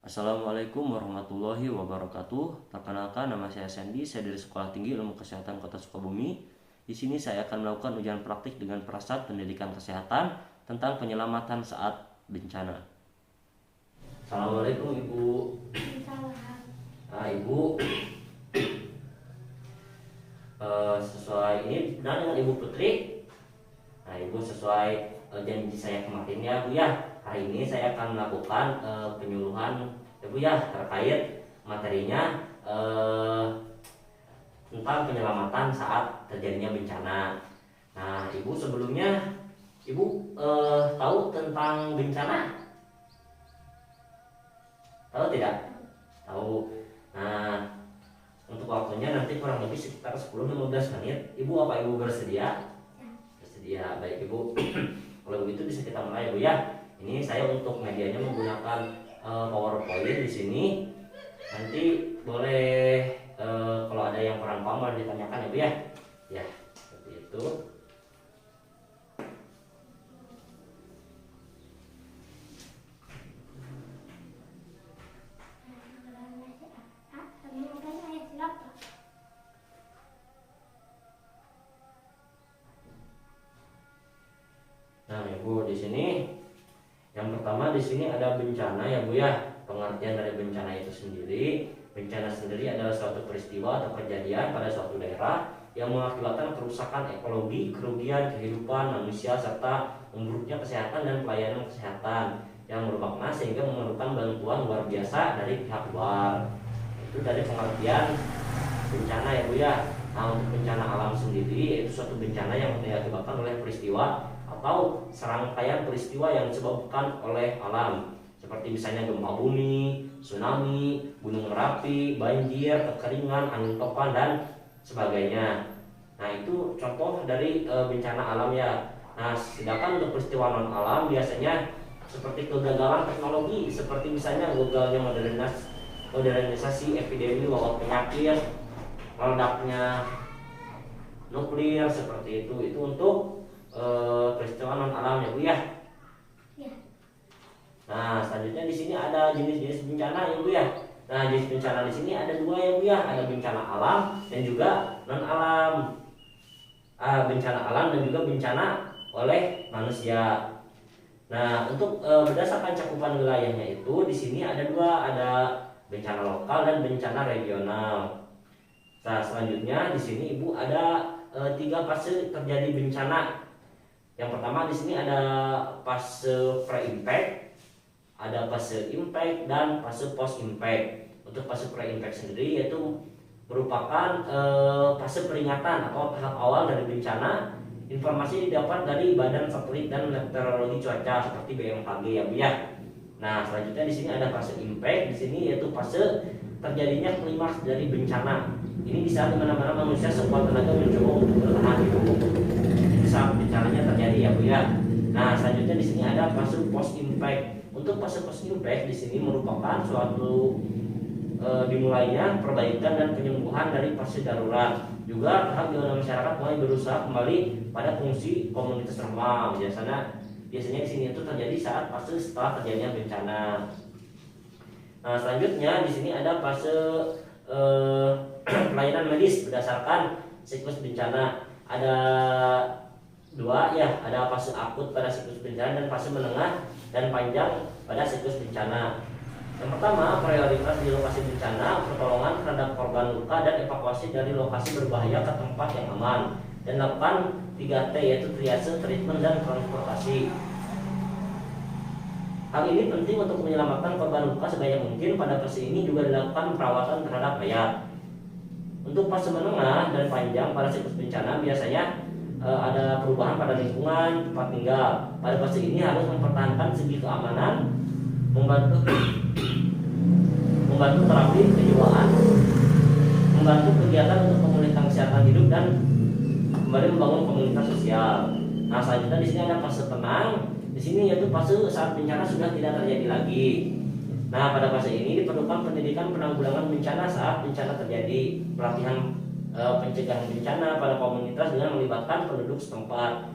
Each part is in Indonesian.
Assalamualaikum warahmatullahi wabarakatuh. Perkenalkan, nama saya Sandy. Saya dari Sekolah Tinggi Ilmu Kesehatan Kota Sukabumi. Di sini saya akan melakukan ujian praktik dengan perasaan pendidikan kesehatan tentang penyelamatan saat bencana. Assalamualaikum Ibu. Nah, Ibu, sesuai ini benar dengan Ibu Putri. Nah, Ibu sesuai janji saya kemarin ya Bu ya. Hari ini saya akan melakukan penyuluhan ya Bu ya terkait materinya tentang penyelamatan saat terjadinya bencana. Nah, Ibu sebelumnya Ibu tahu tentang bencana? Tahu tidak? Tahu. Nah, untuk waktunya nanti kurang lebih sekitar 10-15 menit. Ibu, apa Ibu bersedia? Bersedia. Baik Ibu. Kalau begitu bisa kita mulai ya Bu ya. Ini saya untuk medianya menggunakan PowerPoint di sini. Nanti boleh kalau ada yang kurang paham boleh ditanyakan ya Bu ya. Ya, seperti itu. Nah, ya Bu, di sini yang pertama di sini ada bencana ya Bu ya. Pengertian dari bencana itu sendiri, bencana sendiri adalah suatu peristiwa atau kejadian pada suatu daerah yang mengakibatkan kerusakan ekologi, kerugian kehidupan manusia serta memburuknya kesehatan dan pelayanan kesehatan yang bermakna sehingga memerlukan bantuan luar biasa dari pihak luar. Itu dari pengertian bencana ya Bu ya. Nah, untuk bencana alam sendiri yaitu suatu bencana yang diakibatkan oleh peristiwa atau serangkaian peristiwa yang disebabkan oleh alam, seperti misalnya gempa bumi, tsunami, gunung berapi, banjir, kekeringan, angin topan dan sebagainya. Nah, itu contoh dari bencana alam ya. Nah, sedangkan untuk peristiwa non alam biasanya seperti kegagalan teknologi, seperti misalnya gagalnya modernisasi epidemi wabah penyakit, meledaknya nuklir seperti itu untuk peristiwa non alam ya Bu ya. Nah, selanjutnya di sini ada jenis-jenis bencana ya Bu ya. Nah, jenis bencana di sini ada dua ya Bu ya. Ada bencana alam dan juga non alam. Bencana alam dan juga bencana oleh manusia. Nah, untuk berdasarkan cakupan wilayahnya itu di sini ada dua, ada bencana lokal dan bencana regional. Nah, selanjutnya di sini Ibu ada 3 fase terjadi bencana. Yang pertama di sini ada fase pre-impact, ada fase impact dan fase post-impact. Untuk fase pre-impact sendiri yaitu merupakan fase peringatan atau tahap awal dari bencana. Informasi didapat dari Badan Satelit dan Meteorologi Cuaca seperti BMKG ya Bu ya. Nah, selanjutnya di sini ada fase impact. Di sini yaitu fase terjadinya klimaks dari bencana. Ini di saat dimana-mana manusia sekuat tenaga mencoba untuk bertahan hidup di saat bencananya terjadi ya Bu ya. Nah, selanjutnya di sini ada fase post impact. Untuk fase post impact di sini merupakan suatu dimulainya perbaikan dan penyembuhan dari fase darurat. Juga tahap di mana masyarakat mulai berusaha kembali pada fungsi komunitas normal. Biasanya di sini itu terjadi saat fase setelah terjadinya bencana. Nah, selanjutnya di sini ada fase pelayanan medis berdasarkan siklus bencana. Ada dua ya, ada fase akut pada siklus bencana dan fase menengah dan panjang pada siklus bencana. Yang pertama, prioritas di lokasi bencana, pertolongan terhadap korban luka dan evakuasi dari lokasi berbahaya ke tempat yang aman. Dan lakukan 3T yaitu triase, treatment dan transportasi. Hal ini penting untuk menyelamatkan korban luka sebanyak mungkin. Pada fase ini juga dilakukan perawatan terhadap mayat. Untuk fase menengah dan panjang pada siklus bencana biasanya ada perubahan pada lingkungan tempat tinggal. Pada fase ini harus mempertahankan segi keamanan, membantu terapi kejiwaan, membantu kegiatan untuk pemulihan kesehatan hidup dan kembali membangun komunitas sosial. Nah, selanjutnya di sini ada fase tenang. Di sini yaitu fase saat bencana sudah tidak terjadi lagi. Nah, pada fase ini diperlukan pendidikan penanggulangan bencana saat bencana terjadi, pelatihan pencegahan bencana pada komunitas dengan melibatkan penduduk setempat,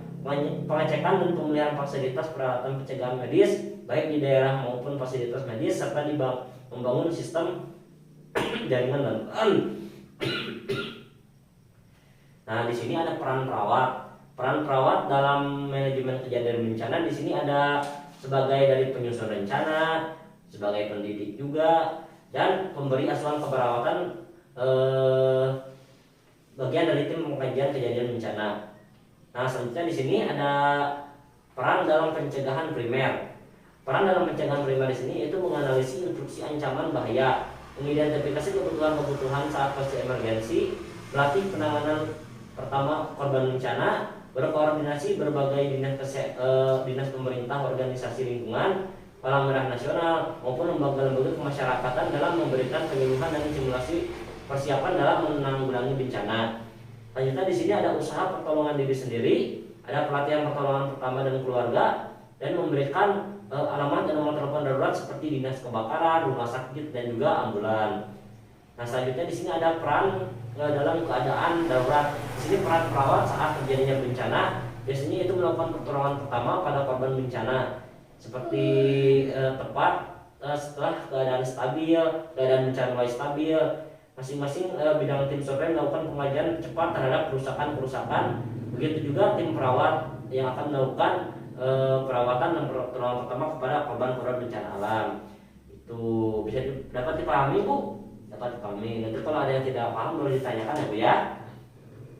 pengecekan dan pemulihan fasilitas peralatan pencegahan medis, baik di daerah maupun fasilitas medis, serta membangun sistem jaringan bantuan. Nah, di sini ada peran perawat. Peran perawat dalam manajemen kejadian bencana di sini ada sebagai dari penyusun rencana, sebagai pendidik juga, dan pemberi asuhan keperawatan, bagian dari tim pengkajian kejadian bencana. Nah, selanjutnya di sini ada peran dalam pencegahan primer. Peran dalam pencegahan primer di sini itu menganalisis instruksi ancaman bahaya, mengidentifikasi kebutuhan saat posisi emergensi, melatih penanganan pertama korban bencana, berkoordinasi berbagai dinas pemerintah, organisasi lingkungan, Palang Merah Nasional maupun lembaga-lembaga kemasyarakatan dalam memberikan penyuluhan dan simulasi persiapan dalam menanggulangi bencana. Selanjutnya di sini ada usaha pertolongan diri sendiri, ada pelatihan pertolongan pertama dan keluarga, dan memberikan alamat dan nomor telepon darurat seperti dinas kebakaran, rumah sakit, dan juga ambulan. Nah, selanjutnya di sini ada peran dalam keadaan darurat. Di sini peran perawat saat terjadinya bencana, biasanya itu melakukan pertolongan pertama pada korban bencana, seperti tepat setelah keadaan stabil, keadaan bencana mulai stabil. Masing-masing bidang tim survei melakukan pengajian cepat terhadap kerusakan-kerusakan. Begitu juga tim perawat yang akan melakukan perawatan dan pertolongan pertama kepada korban-korban bencana alam. Itu bisa dapat dipahami, Bu? Dapat dipahami. Nanti kalau ada yang tidak paham boleh ditanyakan ya, Bu ya.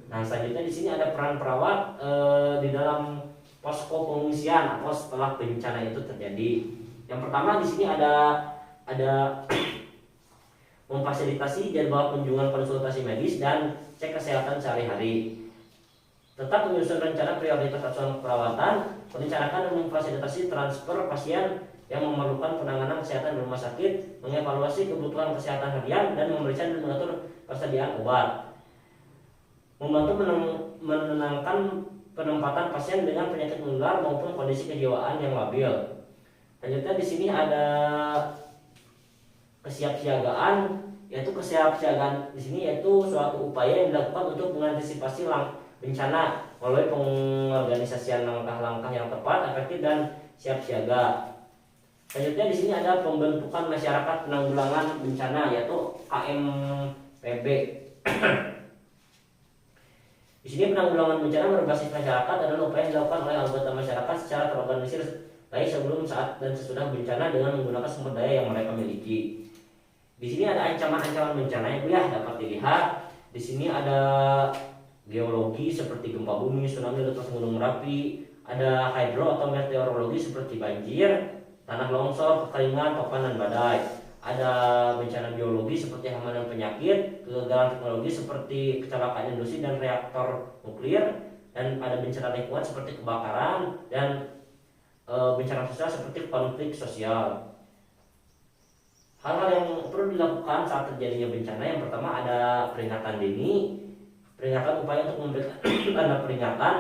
Nah, selanjutnya di sini ada peran perawat di dalam posko pengungsian atau setelah bencana itu terjadi. Yang pertama di sini ada memfasilitasi jadwal kunjungan konsultasi medis dan cek kesehatan sehari-hari. Tetap menyusun rencana prioritas asuhan perawatan, merencanakan dan memfasilitasi transfer pasien yang memerlukan penanganan kesehatan di rumah sakit, mengevaluasi kebutuhan kesehatan harian, dan memeriksa dan mengatur persediaan obat. Membantu menenangkan penempatan pasien dengan penyakit menular maupun kondisi kejiwaan yang labil. Selanjutnya di sini ada kesiapsiagaan, yaitu kesiapsiagaan di sini yaitu suatu upaya yang dilakukan untuk mengantisipasi bencana melalui pengorganisasian langkah-langkah yang tepat, efektif, dan siap siaga. Selanjutnya di sini ada pembentukan masyarakat penanggulangan bencana yaitu KMPB. Di sini penanggulangan bencana berbasis masyarakat adalah upaya yang dilakukan oleh anggota masyarakat secara terorganisir baik sebelum, saat, dan sesudah bencana dengan menggunakan sumber daya yang mereka miliki. Di sini ada ancaman-ancaman bencana yang dapat dilihat. Di sini ada geologi seperti gempa bumi, tsunami, letusan gunung Merapi, ada hidro atau meteorologi seperti banjir, tanah longsor, kekeringan, topan, dan badai. Ada bencana biologi seperti hama dan penyakit, kegagalan teknologi seperti kecelakaan industri dan reaktor nuklir, dan ada bencana lingkungan seperti kebakaran, dan bencana sosial seperti konflik sosial. Hal-hal yang perlu dilakukan saat terjadinya bencana, yang pertama ada peringatan dini. Peringatan upaya untuk memberikan tanda peringatan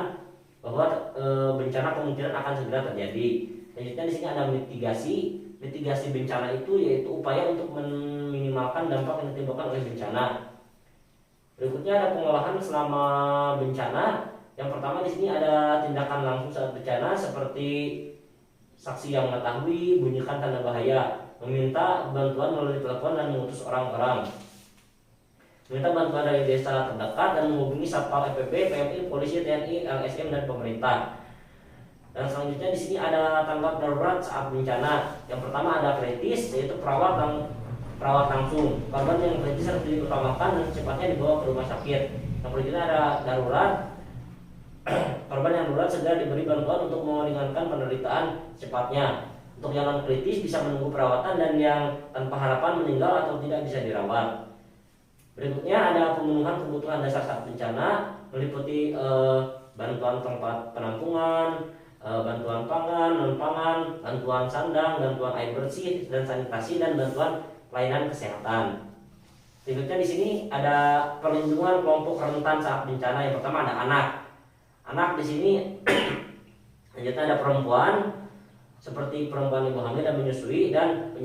bahwa bencana kemungkinan akan segera terjadi. Selanjutnya di sini ada mitigasi. Mitigasi bencana itu yaitu upaya untuk meminimalkan dampak yang ditimbulkan oleh bencana. Berikutnya ada pengolahan selama bencana. Yang pertama di sini ada tindakan langsung saat bencana seperti saksi yang mengetahui, bunyikan tanda bahaya, meminta bantuan melalui telepon dan mengutus orang-orang, meminta bantuan dari desa terdekat, dan menghubungi Satpol PP, PMI, polisi, TNI, LSM, dan pemerintah. Dan selanjutnya di sini ada tanggap darurat saat bencana. Yang pertama ada kritis, yaitu perawat langsung. Korban yang kritis harus diutamakan dan secepatnya dibawa ke rumah sakit. Yang berikutnya ada darurat. Korban yang darurat segera diberi bantuan untuk meringankan penderitaan secepatnya. Untuk yang non kritis bisa menunggu perawatan, dan yang tanpa harapan meninggal atau tidak bisa dirawat. Berikutnya ada pemenuhan kebutuhan dasar saat bencana, meliputi bantuan tempat penampungan, bantuan pangan, non-pangan, bantuan sandang, bantuan air bersih dan sanitasi, dan bantuan pelayanan kesehatan. Berikutnya di sini ada perlindungan kelompok rentan saat bencana. Yang pertama ada anak. Anak di sini selanjutnya ada perempuan, seperti perempuan ibu hamil dan menyusui, dan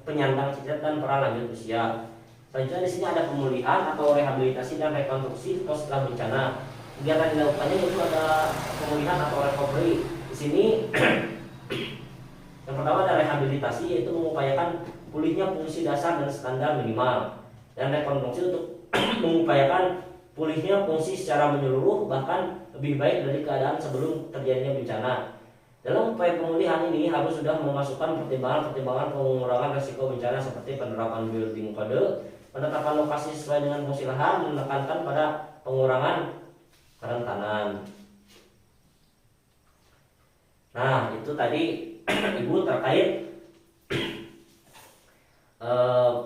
penyandang cacat dan pralanjut usia. Selanjutnya di sini ada pemulihan atau rehabilitasi dan rekonstruksi setelah bencana. Kegiatan dilakukannya yaitu ada pemulihan atau recovery. Di sini yang pertama ada rehabilitasi, yaitu mengupayakan pulihnya fungsi dasar dan standar minimal, dan rekonstruksi untuk mengupayakan pulihnya fungsi secara menyeluruh bahkan lebih baik dari keadaan sebelum terjadinya bencana. Dalam upaya pemulihan ini harus sudah memasukkan pertimbangan-pertimbangan pengurangan risiko bencana seperti penerapan building code, penetapan lokasi sesuai dengan fungsi lahan, dan menekankan pada pengurangan kerentanan. Nah, itu tadi Ibu terkait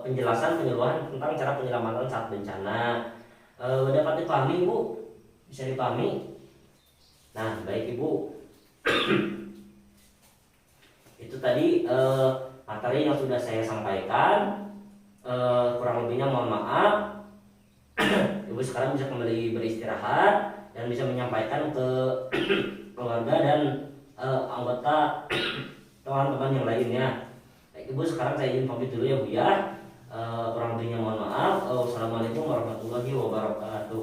penjelasan penyuluhan tentang cara penyelamatan saat bencana. Dapat dipahami Ibu? Bisa dipahami? Nah, baik Ibu. Itu tadi materi yang sudah saya sampaikan. Kurang lebihnya mohon maaf. Ibu sekarang bisa kembali beristirahat dan bisa menyampaikan ke keluarga dan anggota teman-teman yang lainnya. Baik, Ibu, sekarang saya izin pamit dulu ya Bu ya. Kurang lebihnya mohon maaf. Wassalamualaikum warahmatullahi wabarakatuh.